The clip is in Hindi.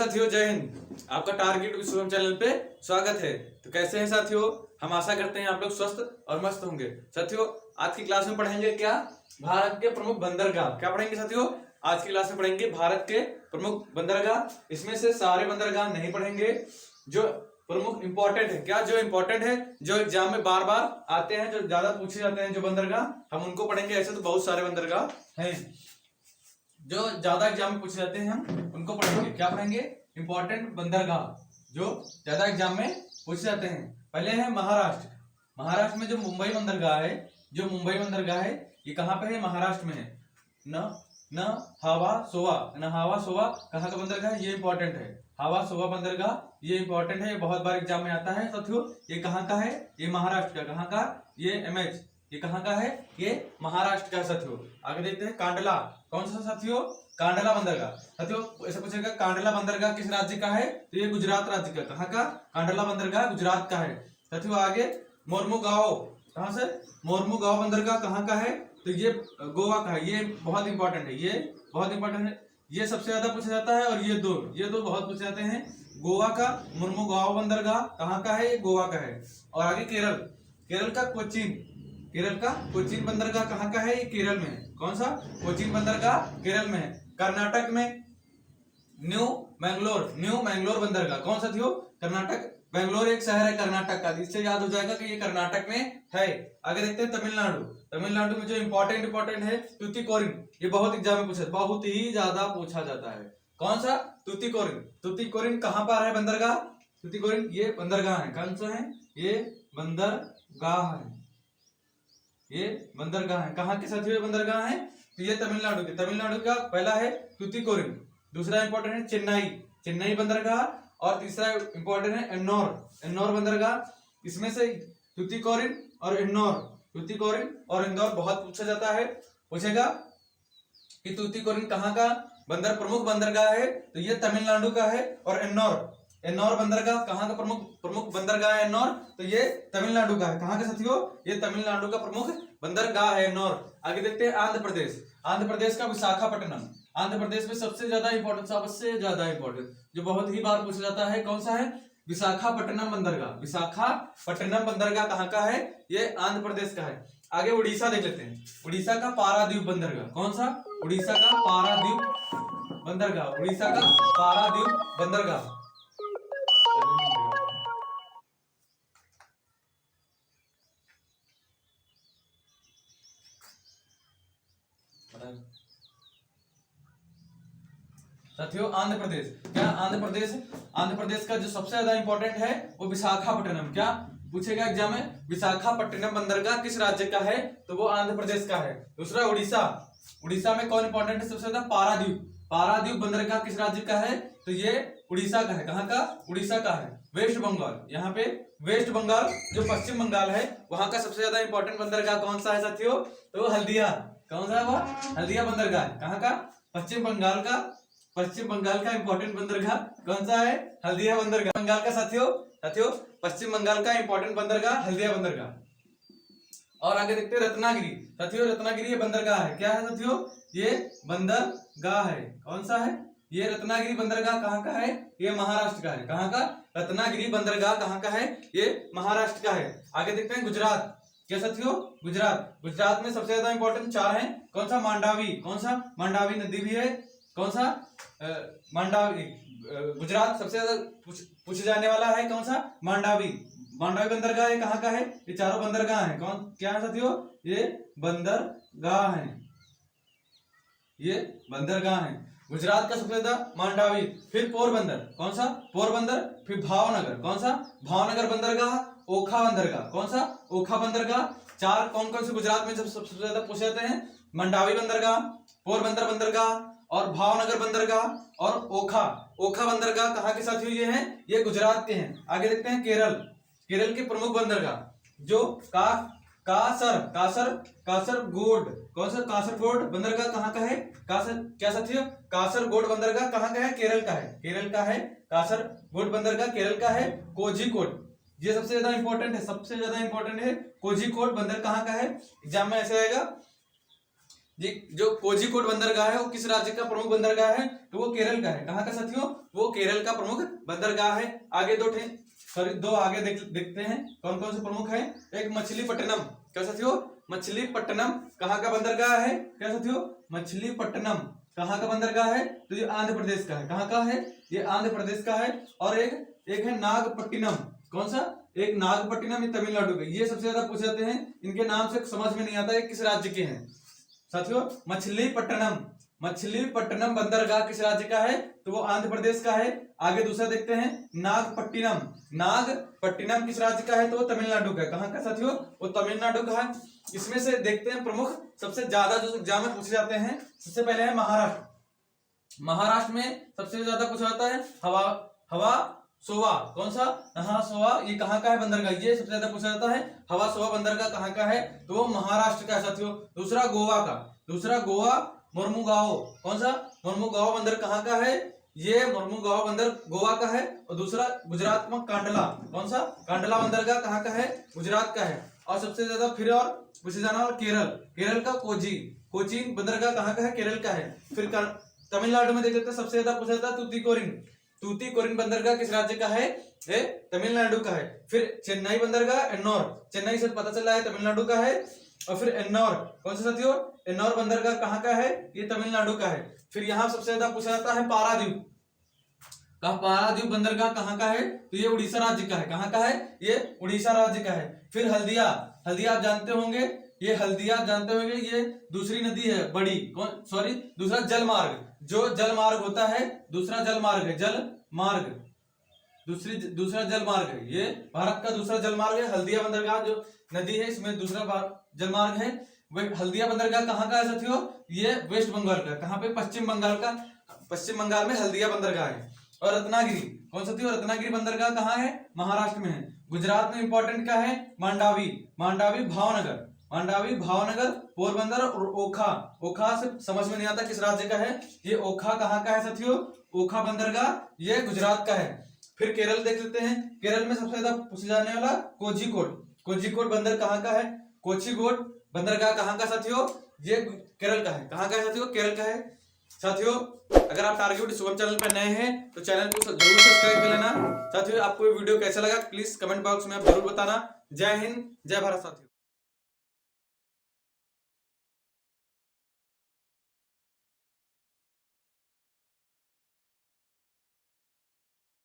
साथियों, जय हिंद। आपका टारगेट विश्वम चैनल पे स्वागत है। तो कैसे हैं साथियों? हम आशा करते हैं आप लोग स्वस्थ और मस्त होंगे। साथियों, आज की क्लास में पढ़ेंगे क्या? भारत के प्रमुख बंदरगाह। क्या पढ़ेंगे साथियों? आज की क्लास में पढ़ेंगे भारत के प्रमुख बंदरगाह। इसमें से सारे बंदरगाह नहीं पढ़ेंगे, जो प्रमुख इंपॉर्टेंट है। क्या जो इंपॉर्टेंट है, जो एग्जाम में बार बार आते हैं, जो ज्यादा पूछे जाते हैं, जो बंदरगाह हम उनको पढ़ेंगे। ऐसे तो बहुत सारे बंदरगाह हैं जो ज्यादा एग्जाम में पूछे जाते हैं, हम उनको पढ़ेंगे। क्या पढ़ेंगे? इंपॉर्टेंट बंदरगाह जो ज्यादा एग्जाम में पूछे जाते हैं। पहले है महाराष्ट्र। महाराष्ट्र में जो मुंबई बंदरगाह है, जो मुंबई बंदरगाह है, ये कहाँ पे है? महाराष्ट्र में है। न हवा सोवा कहाँ का बंदरगाह है? ये इंपॉर्टेंट है। हवा सोवा बंदरगाह ये इंपॉर्टेंट है, ये बहुत बार एग्जाम में आता है साथियों। ये कहाँ का है? ये महाराष्ट्र का। कहाँ का? ये एमएच ये कहाँ का है? ये महाराष्ट्र का साथियों। आगे देखते हैं कांडला। कौन सा साथियों? कांडला बंदरगाह। साथियों ऐसा पूछेगा, कांडला बंदरगाह किस राज्य का है? तो ये गुजरात राज्य का। कहाँ का? कांडला बंदरगाह गुजरात का है साथियों। आगे मोर्मुगांव। कहाँ से? मोर्मुगांव बंदरगाह कहाँ का है? तो ये गोवा का है। ये बहुत इंपॉर्टेंट है, ये बहुत इंपॉर्टेंट है। ये सबसे ज्यादा पूछा जाता है। और ये दो बहुत पूछे जाते हैं। गोवा का मोर्मुगांव बंदरगाह कहाँ का है? ये गोवा का है। और आगे केरल का कोचीन बंदरगाह कहाँ का है? ये केरल में है। कौन सा? कोचीन बंदरगाह केरल में है। कर्नाटक में न्यू मैंगलोर बंदरगाह। कौन सा थियो? कर्नाटक। बेंगलोर एक शहर है कर्नाटक का, इससे याद हो जाएगा कि ये कर्नाटक में है। आगे देखते हैं तमिलनाडु में जो इंपॉर्टेंट है तूतीकोरिन। ये बहुत एग्जाम में बहुत ही ज्यादा पूछा जाता है। कौन सा? तूतीकोरिन कहाँ पर है बंदरगाह? तूतीकोरिन ये बंदरगाह है। कौन सा है? ये बंदरगाह है। ये बंदरगाह है। कहाँ के साथियों ये बंदरगाह है? तो ये तमिलनाडु का पहला है तूतीकोरिन। दूसरा इंपॉर्टेंट है चेन्नई बंदरगाह। और तीसरा इंपॉर्टेंट है एन्नोर बंदरगाह। इसमें से तूतीकोरिन और इंदौर बहुत पूछा जाता है। पूछेगा कि तूतीकोरिन कहाँ का प्रमुख बंदरगाह है? तो ये तमिलनाडु का है। और एन्नोर बंदरगाह कहाँ का प्रमुख बंदरगाह है? एन्नोर तो ये तमिलनाडु का है। कहाँ का साथियों? ये तमिलनाडु का प्रमुख बंदरगाह है एन्नोर। आगे देखते हैं आंध्र प्रदेश का विशाखापट्टनम। आंध्र प्रदेश में सबसे ज्यादा इंपॉर्टेंट जो बहुत ही बार पूछा जाता है, कौन सा है? विशाखापट्टनम बंदरगाह कहाँ का है? ये आंध्र प्रदेश का है। आगे उड़ीसा देख लेते हैं। उड़ीसा का पारादीप बंदरगाह। कौन सा? उड़ीसा का पारादीप बंदरगाह। साथियों आंध्र प्रदेश का जो सबसे ज्यादा इंपॉर्टेंट है वो विशाखापट्टनम। क्या पूछेगा एग्जाम में? विशाखापट्टनम बंदरगाह किस राज्य का है? तो वो आंध्र प्रदेश का है। दूसरा उड़ीसा में कौन इंपॉर्टेंट है? सबसे ज्यादा पारादीप बंदरगाह किस राज्य का है? तो ये उड़ीसा का है। कहाँ का? उड़ीसा का है। वेस्ट बंगाल, यहाँ पे वेस्ट बंगाल जो पश्चिम बंगाल है, वहां का सबसे ज्यादा इंपॉर्टेंट बंदरगाह कौन सा है साथियों? तो हल्दिया। कौन सा है वो? हल्दिया बंदरगाह। कहाँ का? पश्चिम बंगाल का इंपॉर्टेंट बंदरगाह कौन सा है? हल्दिया बंदरगाह। बंगाल का साथियों पश्चिम बंगाल का इंपॉर्टेंट बंदरगाह हल्दिया बंदरगाह। और आगे देखते हैं रत्नागिरी। साथियों रत्नागिरी ये बंदरगाह है। क्या है साथियों? ये बंदरगाह है। कौन सा है? ये रत्नागिरी बंदरगाह कहाँ का है? ये महाराष्ट्र का है। कहाँ का? रत्नागिरी बंदरगाह कहाँ का है? ये महाराष्ट्र का है। आगे देखते हैं गुजरात। क्या साथियों? गुजरात में सबसे ज्यादा इंपॉर्टेंट 4 हैं। कौन सा? मांडावी नदी भी है। कौन सा? मांडावी। गुजरात सबसे ज्यादा पूछे जाने वाला है कौन सा? मांडावी बंदरगाह है। कहाँ का है? ये चारों बंदरगाह हैं। क्या है साथियों? ये बंदरगाह है। गुजरात का सबसे ज्यादा मांडावी, फिर पोरबंदर। कौन सा? पोरबंदर। फिर भावनगर। कौन सा? भावनगर बंदरगाह। ओखा बंदरगाह। कौन सा? ओखा बंदरगाह। 4 कौन कौन से गुजरात में सबसे ज्यादा पूछे जाते हैं? मंडावी बंदरगाह, पोरबंदर बंदरगाह और भावनगर बंदरगाह और ओखा बंदरगाह। कहाँ के साथियों ये हैं? ये गुजरात के हैं। आगे देखते हैं केरल के प्रमुख बंदरगाह जो कासरगोड। कौन सा? कासरगोड बंदरगाह कहाँ का है? क्या साथियों? कासरगोड बंदरगाह कहाँ का है? केरल का है। कासरगोड बंदरगाह केरल का है। कोझिकोड ये सबसे ज्यादा इंपॉर्टेंट है। कोझिकोड बंदर कहाँ का है? एग्जाम में ऐसे आएगा जी जो कोझिकोड बंदरगाह है वो किस राज्य का प्रमुख बंदरगाह है? तो वो केरल का है। कहाँ का साथियों? वो केरल का प्रमुख बंदरगाह है। आगे दो आगे देखते हैं कौन कौन से प्रमुख है। एक मछलीपट्टनम, क्या साथियों? मछलीपट्टनम कहाँ का बंदरगाह है? क्या साथियों? मछलीपट्टनम कहाँ का बंदरगाह है? तो ये आंध्र प्रदेश का है। कहाँ का है? ये आंध्र प्रदेश का है। और एक है नागपट्टिनम, कौन सा? एक नागपट्टिनम, ये तमिलनाडु के। ये सबसे ज्यादा पूछे जाते हैं, इनके नाम से समझ में नहीं आता है किस राज्य के हैं साथियों। मछलीपट्टनम बंदरगाह किस राज्य का है? तो वो आंध्र प्रदेश का है। आगे दूसरा देखते हैं नागपट्टिनम किस राज्य का है? तो वो तमिलनाडु का है। कहाँ का साथियों? वो तमिलनाडु का है। इसमें से देखते हैं प्रमुख सबसे ज्यादा जो एग्जाम में पूछे जाते हैं। सबसे पहले है महाराष्ट्र में सबसे ज्यादा पूछा जाता है हवा सोवा, कौन सा? सोवा। ये कहाँ का है बंदरगाह? ये सबसे ज्यादा पूछा जाता है। हवा सोवा बंदरगाह कहाँ का है? तो वो महाराष्ट्र का है साथियों। दूसरा गोवा मुर्मुगाओ, कौन सा? मुर्मुगाओ बंदर कहाँ का है? ये मुर्मुगाओ बंदर गोवा का है। और दूसरा गुजरात में कांडला, कौन सा? कांडला बंदरगाह कहाँ का है? गुजरात का है। और सबसे ज्यादा फिर और पूछे जाना वाला केरल का कोची बंदरगाह कहाँ का है? केरल का है। फिर तमिलनाडु में देख लेते हैं, सबसे ज्यादा पूछा जाता है तूतीकोरिन बंदरगाह किस राज्य का है? तमिलनाडु का है। फिर चेन्नई बंदरगाह एन्नोर, चेन्नई से पता चला है तमिलनाडु का है। और फिर एन्नोर, कौन सा साथियों? एन्नोर बंदरगाह कहाँ का है? ये तमिलनाडु का है। फिर यहाँ सबसे ज्यादा पूछा जाता है पारादीप बंदरगाह कहाँ का है? तो ये उड़ीसा राज्य का है। कहाँ का है? ये उड़ीसा राज्य का है। फिर हल्दिया आप जानते होंगे, ये दूसरी नदी है बड़ी, दूसरा जलमार्ग, जो जलमार्ग होता है, दूसरा जलमार्ग है, ये भारत का दूसरा जलमार्ग है। हल्दिया बंदरगाह जो नदी है, इसमें दूसरा जलमार्ग है। हल्दिया बंदरगाह कहाँ का है साथियों? ये वेस्ट बंगाल का। कहाँ पे? पश्चिम बंगाल में हल्दिया बंदरगाह है। और रत्नागिरी, कौन सा थी? रत्नागिरी बंदरगाह कहाँ है? महाराष्ट्र में है। गुजरात में इंपॉर्टेंट क्या है? मांडावी भावनगर, पोरबंदर और ओखा से समझ में नहीं आता किस राज्य का है। ये ओखा कहाँ का है साथियों? ओखा बंदरगाह ये गुजरात का है। फिर केरल देख लेते हैं। केरल में सबसे ज्यादा पूछे जाने वाला कोझिकोड बंदर कहाँ का है? कोझिकोड बंदरगाह कहाँ का साथियों? ये केरल का है। कहाँ का है साथियों? केरल का है। साथियों अगर आप टारगेट शुभम चैनल पर नए हैं तो चैनल को जरूर सब्सक्राइब कर लेना। साथियों आपको ये वीडियो कैसा लगा प्लीज कमेंट बॉक्स में आप जरूर बताना। जय हिंद, जय भारत साथियों।